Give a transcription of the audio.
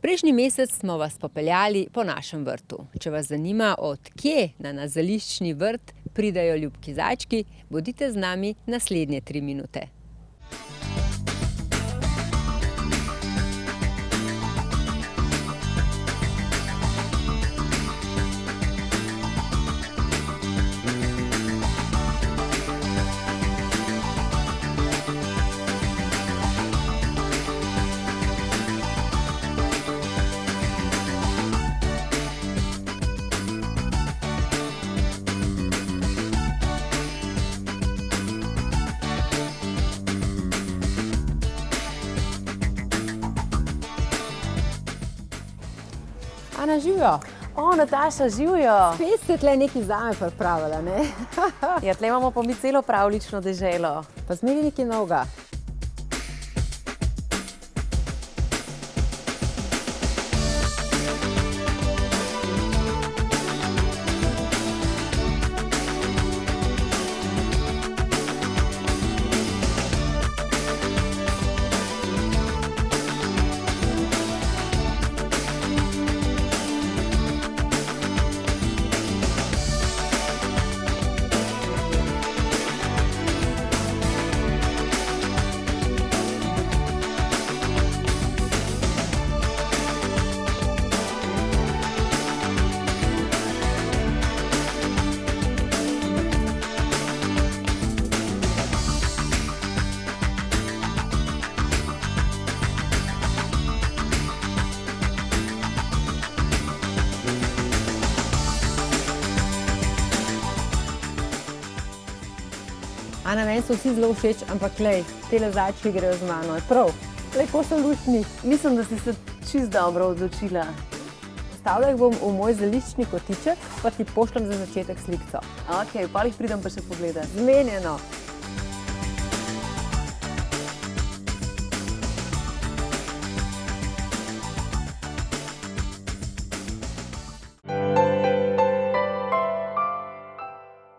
Prejšnji mesec smo vas popeljali po našem vrtu. Če vas zanima, od kje na zeliščni vrt pridejo ljubki zajčki, bodite z nami naslednje 3 minute. Ana, živijo. Nataša, živijo. Spet ste tle nekaj zame pripravila, ne? Ja, tle imamo pa mi celo pravljično deželo. Pa zmeri nekaj novega. Ana, meni so vsi zelo všeč, ampak glej, tele zajčki grejo z mano. Prav, lepo so luštni. Mislim, da si se čisto dobro odločila. Postavila jih bom v moj zeliščni kotiček, pa ti pošljem za začetek slikco. Okej, pa jih pridem pa še pogledat. Zmenjeno.